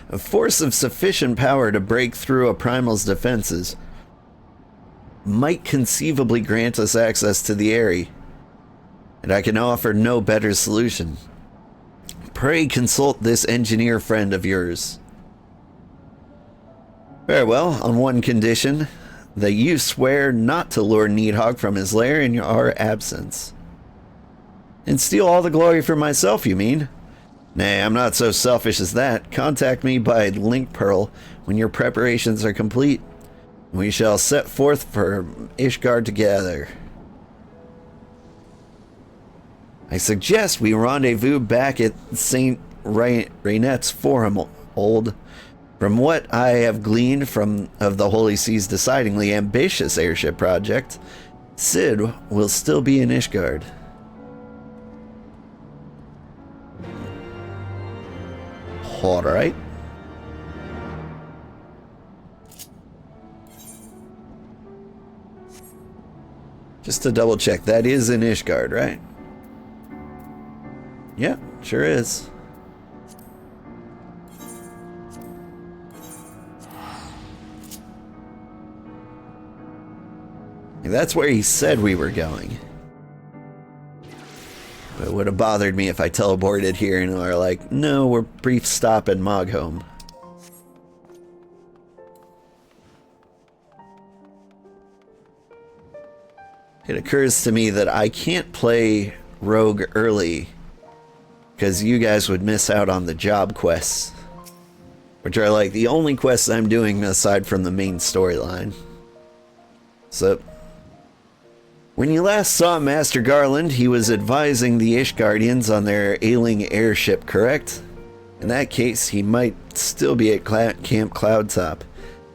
A force of sufficient power to break through a primal's defenses might conceivably grant us access to the Eyrie, and I can offer no better solution. Pray consult this engineer friend of yours. Very well, on one condition, that you swear not to lure Needhog from his lair in our absence. And steal all the glory for myself, you mean? Nay, I'm not so selfish as that. Contact me by link pearl when your preparations are complete. We shall set forth for Ishgard together. I suggest we rendezvous back at St. Rainette's Forum, old. From what I have gleaned of the Holy Sea's decidingly ambitious airship project, Cid will still be in Ishgard. Alright. Just to double check, that is in Ishgard, right? Yeah, sure is. That's where he said we were going. It would have bothered me if I teleported here and are like, no, we're brief stop in Mogholm. It occurs to me that I can't play Rogue early because you guys would miss out on the job quests, which are like the only quests I'm doing aside from the main storyline. So, when you last saw Master Garland, he was advising the Ishgardians on their ailing airship, correct? In that case, he might still be at Camp Cloudtop.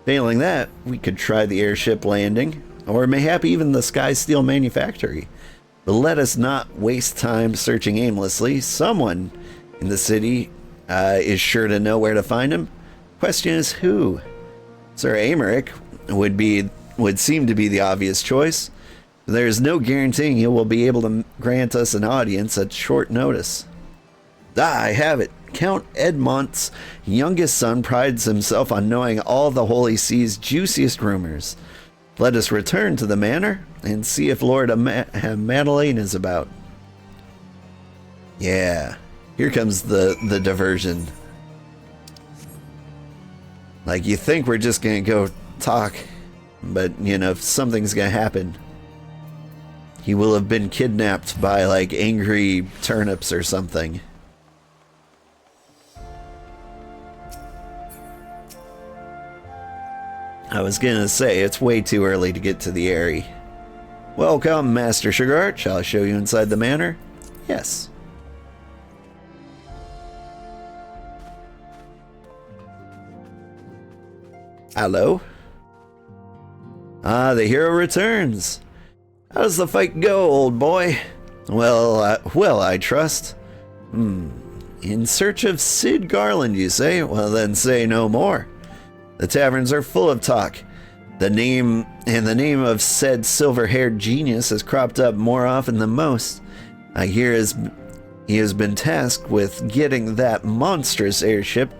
Failing that, we could try the airship landing, or mayhap even the Skysteel Manufactory. But let us not waste time searching aimlessly. Someone in the city is sure to know where to find him. Question is who? Sir Aymeric would seem to be the obvious choice. There is no guaranteeing he will be able to grant us an audience at short notice. Ah, I have it. Count Edmont's youngest son prides himself on knowing all the Holy Sea's juiciest rumors. Let us return to the manor and see if Lord Madeleine is about. Yeah, here comes the diversion. Like, you think we're just gonna go talk, but, you know, something's gonna happen. He will have been kidnapped by, like, angry turnips or something. I was gonna say, it's way too early to get to the Eyrie. Welcome, Master Sugarheart. Shall I show you inside the manor? Yes. Hello? Ah, the hero returns. How does the fight go, old boy? Well, I trust. In search of Cid Garland, you say? Well, then say no more. The taverns are full of talk. The name of said silver-haired genius has cropped up more often than most. I hear he has been tasked with getting that monstrous airship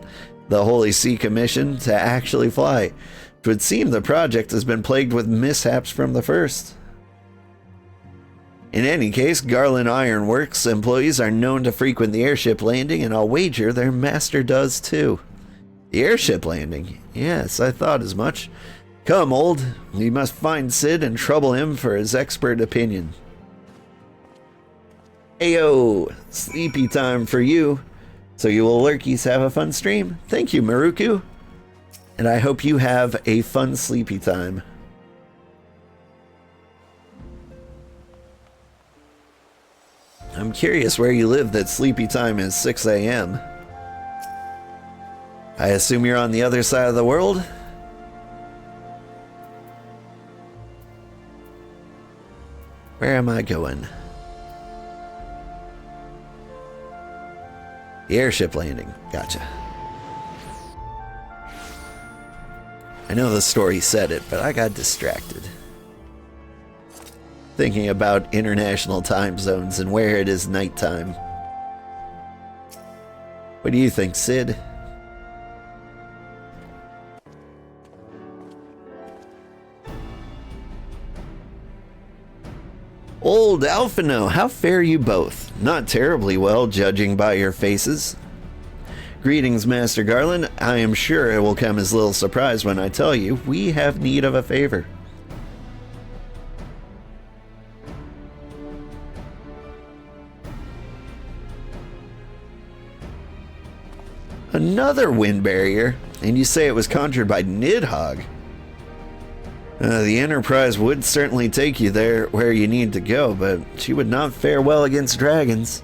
the Holy See commissioned to actually fly. It would seem the project has been plagued with mishaps from the first. In any case, Garland Ironworks employees are known to frequent the airship landing, and I'll wager their master does too. The airship landing? Yes, I thought as much. Come, old. We must find Cid and trouble him for his expert opinion. Ayo, sleepy time for you. So you will lurkies have a fun stream? Thank you, Maruku. And I hope you have a fun sleepy time. I'm curious where you live that sleepy time is 6 a.m. I assume you're on the other side of the world? Where am I going? The airship landing. Gotcha. I know the story said it, but I got distracted. Thinking about international time zones and where it is nighttime. What do you think, Cid? Old Alphino, how fare you both? Not terribly well, judging by your faces. Greetings, Master Garland. I am sure it will come as little surprise when I tell you we have need of a favor. Another wind barrier? And you say it was conjured by Nidhogg? The Enterprise would certainly take you there where you need to go, but she would not fare well against dragons.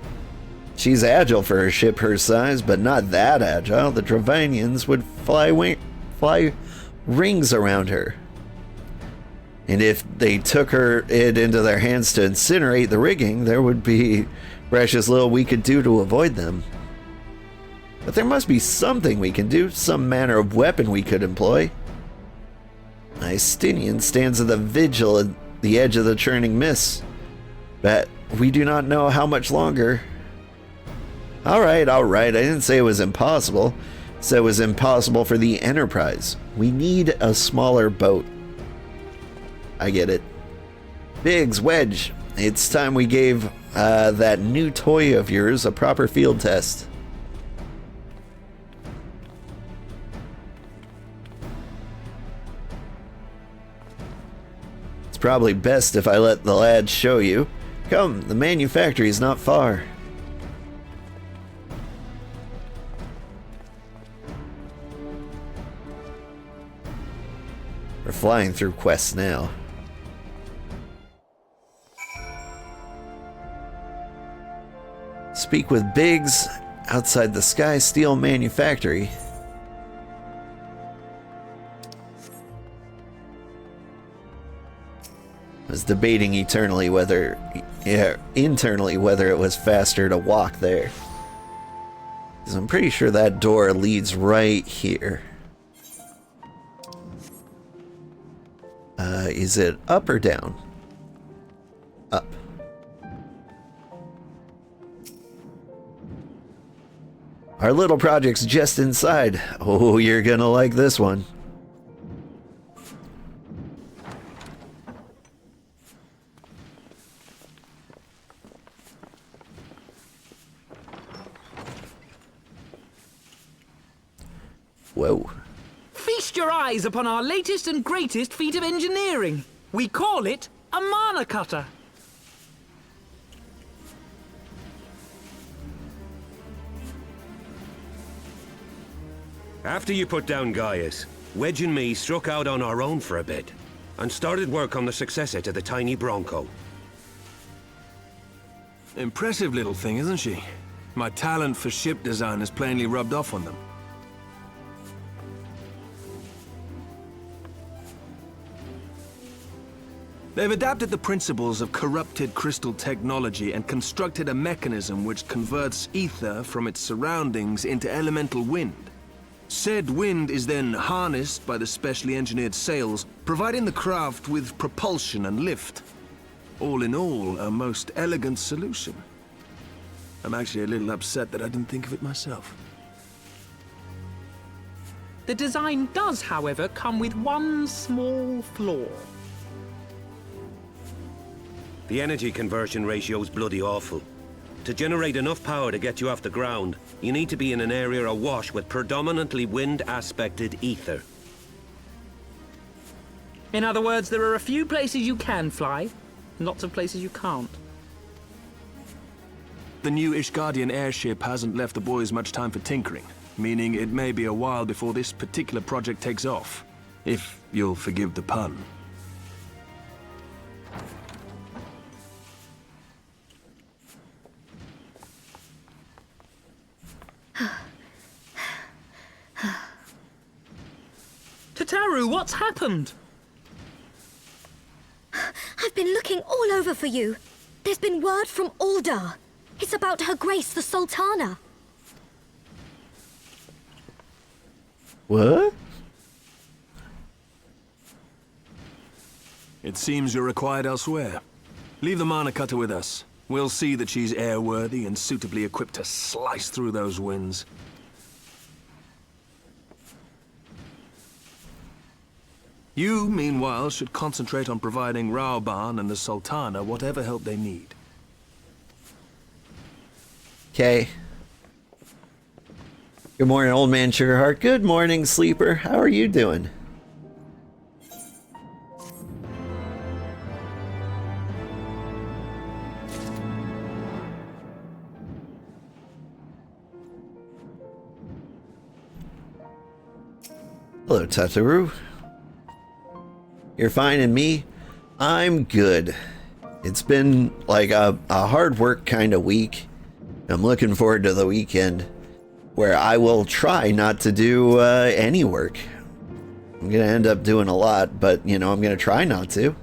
She's agile for a ship her size, but not that agile. The Travanians would fly rings around her. And if they took it into their hands to incinerate the rigging, there would be precious little we could do to avoid them. But there must be something we can do, some manner of weapon we could employ. Estinien stands at the vigil at the edge of the churning mist, but we do not know how much longer. Alright, I didn't say it was impossible. I said it was impossible for the Enterprise. We need a smaller boat. I get it. Biggs, Wedge, it's time we gave that new toy of yours a proper field test. It's probably best if I let the lads show you. Come, the manufactory is not far. We're flying through quests now. Speak with Biggs outside the Sky Steel Manufactory. I was debating internally whether it was faster to walk there. 'Cause I'm pretty sure that door leads right here. Is it up or down? Up. Our little project's just inside. Oh, you're gonna like this one. Whoa. Feast your eyes upon our latest and greatest feat of engineering. We call it a mana cutter. After you put down Gaius, Wedge and me struck out on our own for a bit, and started work on the successor to the tiny Bronco. Impressive little thing, isn't she? My talent for ship design has plainly rubbed off on them. They've adapted the principles of corrupted crystal technology and constructed a mechanism which converts ether from its surroundings into elemental wind. Said wind is then harnessed by the specially engineered sails, providing the craft with propulsion and lift. All in all, a most elegant solution. I'm actually a little upset that I didn't think of it myself. The design does, however, come with one small flaw. The energy conversion ratio's bloody awful. To generate enough power to get you off the ground, you need to be in an area awash with predominantly wind-aspected ether. In other words, there are a few places you can fly, and lots of places you can't. The new Ishgardian airship hasn't left the boys much time for tinkering, meaning it may be a while before this particular project takes off. If you'll forgive the pun. Tataru, what's happened? I've been looking all over for you. There's been word from Aldar. It's about Her Grace the Sultana. What? It seems you're required elsewhere. Leave the mana cutter with us. We'll see that she's airworthy and suitably equipped to slice through those winds. You, meanwhile, should concentrate on providing Rauban and the Sultana whatever help they need. Okay. Good morning, old man Sugarheart. Good morning, sleeper. How are you doing? Hello, Tataru. You're fine, and me? I'm good. It's been like a hard work kind of week. I'm looking forward to the weekend where I will try not to do any work. I'm gonna end up doing a lot, but you know, I'm gonna try not to.